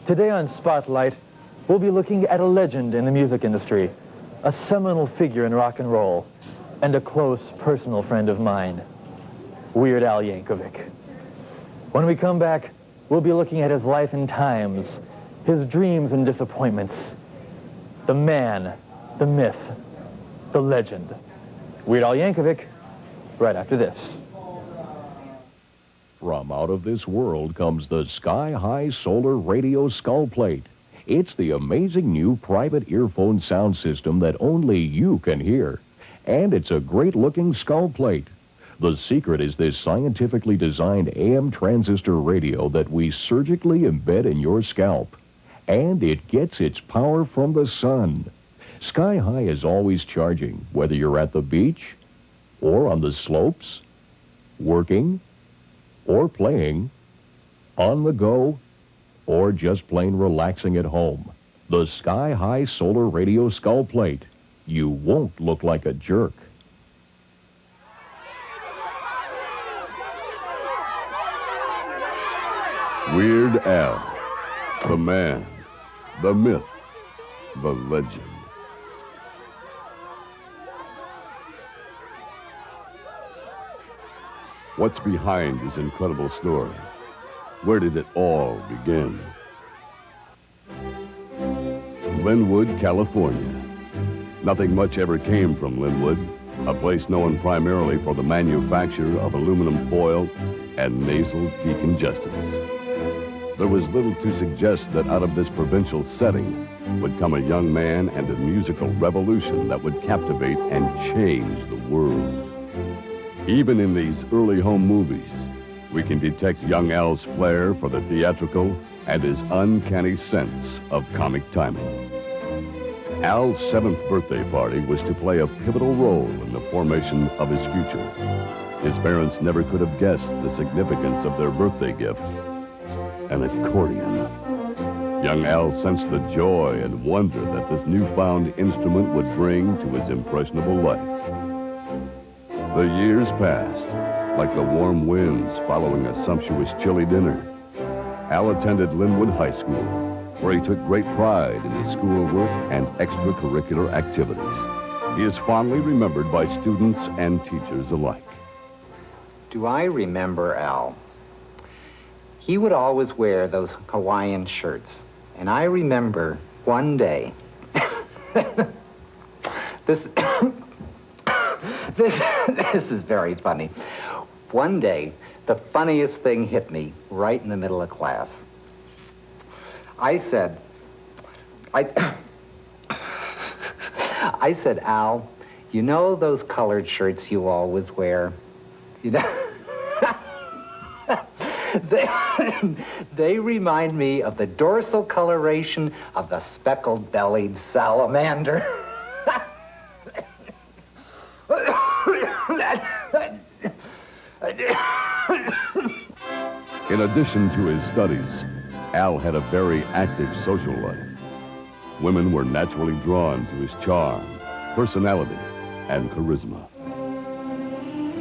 Today on Spotlight, we'll be looking at a legend in the music industry, a seminal figure in rock and roll, and a close personal friend of mine, Weird Al Yankovic. When we come back, we'll be looking at his life and times, his dreams and disappointments, the man, the myth, the legend. Weird Al Yankovic, right after this. From out of this world comes the Sky High Solar Radio Skull Plate. It's the amazing new private earphone sound system that only you can hear. And it's a great-looking skull plate. The secret is this scientifically designed AM transistor radio that we surgically embed in your scalp. And it gets its power from the sun. Sky High is always charging, whether you're at the beach, or on the slopes, working, or playing, on the go, or just plain relaxing at home. The Sky High Solar Radio Skull Plate. You won't look like a jerk. Weird Al, the man, the myth, the legend. What's behind his incredible story? Where did it all begin? Linwood, California. Nothing much ever came from Linwood, a place known primarily for the manufacture of aluminum foil and nasal decongestants. There was little to suggest that out of this provincial setting would come a young man and a musical revolution that would captivate and change the world. Even in these early home movies, we can detect young Al's flair for the theatrical and his uncanny sense of comic timing. Al's 7th birthday party was to play a pivotal role in the formation of his future. His parents never could have guessed the significance of their birthday gift, an accordion. Young Al sensed the joy and wonder that this newfound instrument would bring to his impressionable life. The years passed, like the warm winds following a sumptuous chili dinner. Al attended Linwood High School, where he took great pride in his schoolwork and extracurricular activities. He is fondly remembered by students and teachers alike. Do I remember Al? He would always wear those Hawaiian shirts. And I remember one day, this is very funny. One day, the funniest thing hit me right in the middle of class. I said, Al, you know those colored shirts you always wear? You know, they remind me of the dorsal coloration of the speckled-bellied salamander. In addition to his studies, Al had a very active social life. Women were naturally drawn to his charm, personality, and charisma.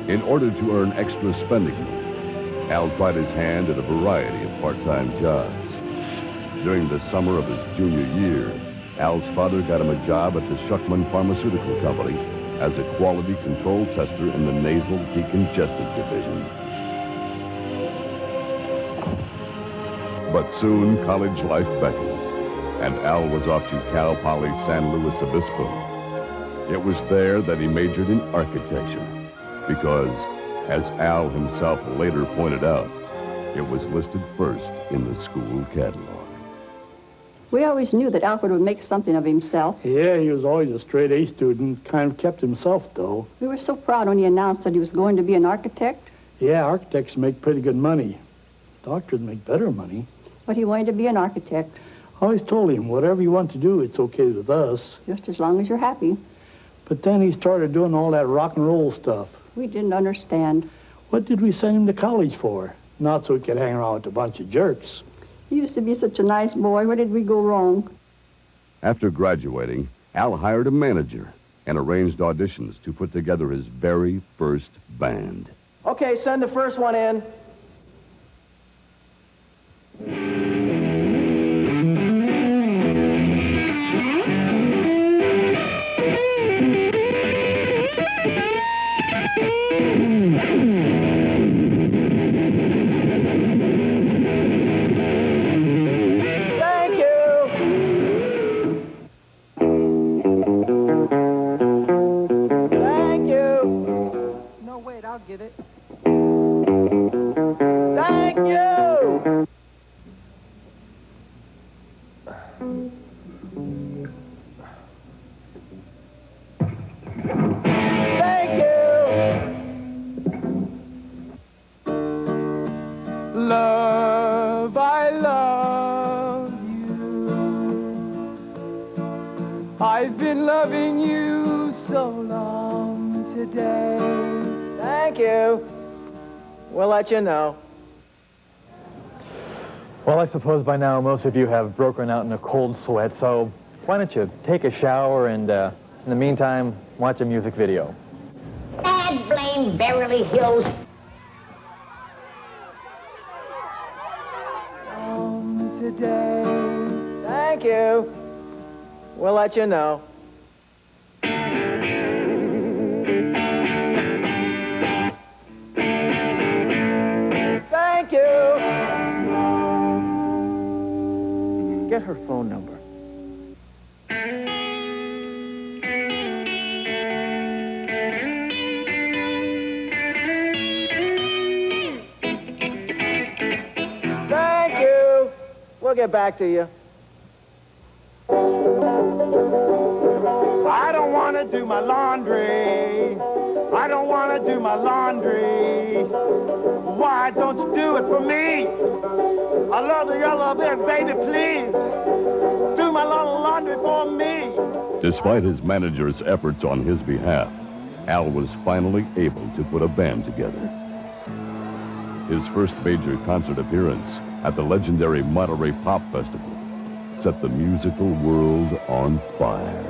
In order to earn extra spending money, Al tried his hand at a variety of part-time jobs. During the summer of his junior year, Al's father got him a job at the Schuckman Pharmaceutical Company as a quality control tester in the nasal decongestant division. But soon, college life beckoned, and Al was off to Cal Poly San Luis Obispo. It was there that he majored in architecture, because, as Al himself later pointed out, it was listed first in the school catalog. We always knew that Alfred would make something of himself. Yeah, he was always a straight-A student, kind of kept himself, though. We were so proud when he announced that he was going to be an architect. Yeah, architects make pretty good money. Doctors make better money. But he wanted to be an architect. I always told him, whatever you want to do, it's okay with us. Just as long as you're happy. But then he started doing all that rock and roll stuff. We didn't understand. What did we send him to college for? Not so he could hang around with a bunch of jerks. He used to be such a nice boy. Where did we go wrong? After graduating, Al hired a manager and arranged auditions to put together his very first band. Okay, send the first one in. I've been loving you so long today. Thank you. We'll let you know. Well, I suppose by now most of you have broken out in a cold sweat, so why don't you take a shower and, in the meantime, watch a music video. Dad blame Beverly Hills. Today. Thank you. We'll let you know. Thank you. Get her phone number. Thank you. We'll get back to you. I don't want to do my laundry. I don't want to do my laundry. Why don't you do it for me? I love your love, baby, please. Do my little laundry for me. Despite his manager's efforts on his behalf, Al was finally able to put a band together. His first major concert appearance at the legendary Monterey Pop Festival set the musical world on fire.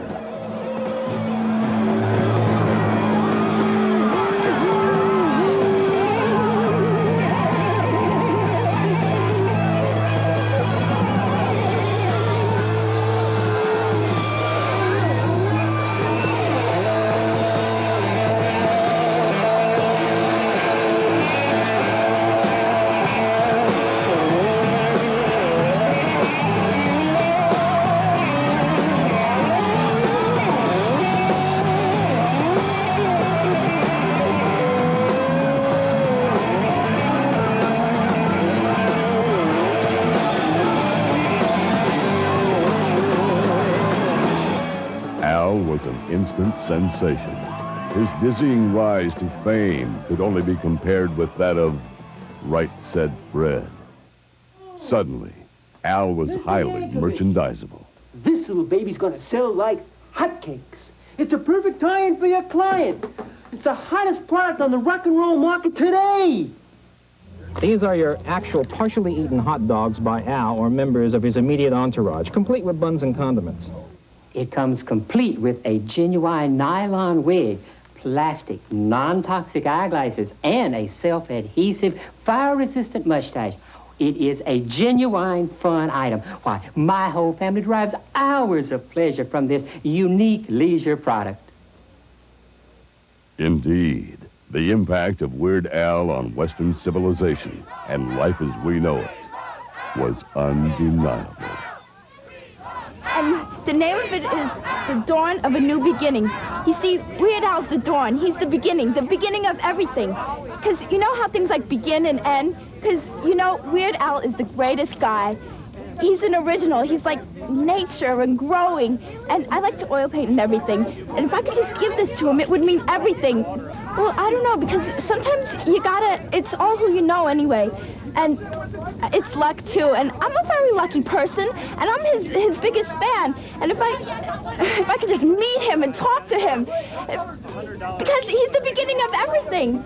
Was an instant sensation. His dizzying rise to fame could only be compared with that of Right Said Fred. Suddenly, Al was highly merchandisable. This little baby's gonna sell like hotcakes. It's a perfect tie-in for your client. It's the hottest product on the rock and roll market today. These are your actual partially eaten hot dogs by Al or members of his immediate entourage, complete with buns and condiments. It comes complete with a genuine nylon wig, plastic, non-toxic eyeglasses, and a self-adhesive, fire-resistant mustache. It is a genuine fun item. Why, my whole family derives hours of pleasure from this unique leisure product. Indeed, the impact of Weird Al on Western civilization and life as we know it was undeniable. And the name of it is The Dawn of a New Beginning. You see, Weird Al's the dawn. He's the beginning of everything. Because you know how things like begin and end? Because, you know, Weird Al is the greatest guy. He's an original. He's like nature and growing. And I like to oil paint and everything. And if I could just give this to him, it would mean everything. Well, I don't know, because sometimes it's all who you know anyway. And it's luck, too. And I'm a very lucky person, and I'm his biggest fan. And if I could just meet him and talk to him, because he's the beginning of everything.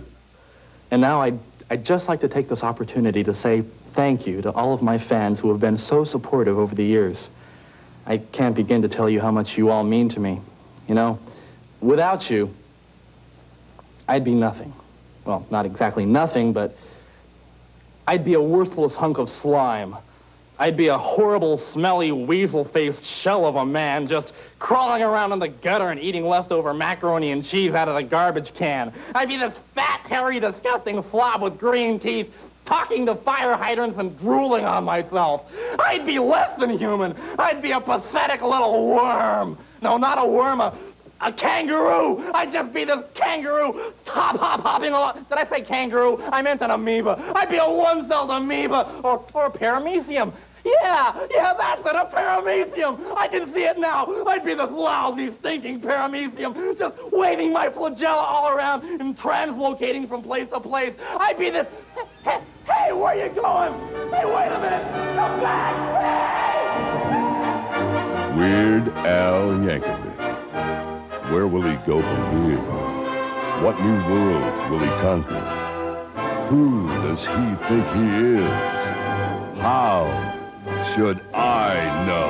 And now I'd just like to take this opportunity to say thank you to all of my fans who have been so supportive over the years. I can't begin to tell you how much you all mean to me. You know, without you, I'd be nothing. Well, not exactly nothing, but I'd be a worthless hunk of slime. I'd be a horrible, smelly, weasel-faced shell of a man just crawling around in the gutter and eating leftover macaroni and cheese out of the garbage can. I'd be this fat, hairy, disgusting slob with green teeth talking to fire hydrants and drooling on myself. I'd be less than human. I'd be a pathetic little worm. No, not a worm, a kangaroo! I'd just be this kangaroo hopping along. Did I say kangaroo? I meant an amoeba. I'd be a one-celled amoeba or a paramecium. Yeah, that's it, a paramecium. I can see it now. I'd be this lousy, stinking paramecium, just waving my flagella all around and translocating from place to place. I'd be this, hey, where you going? Hey, wait a minute, come back, hey! Weird Al Yankovic. Where will he go from here? What new worlds will he conquer? Who does he think he is? How should I know?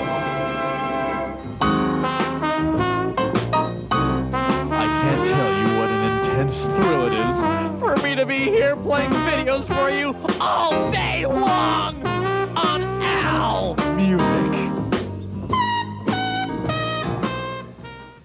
I can't tell you what an intense thrill it is for me to be here playing videos for you all day long on Al. Music.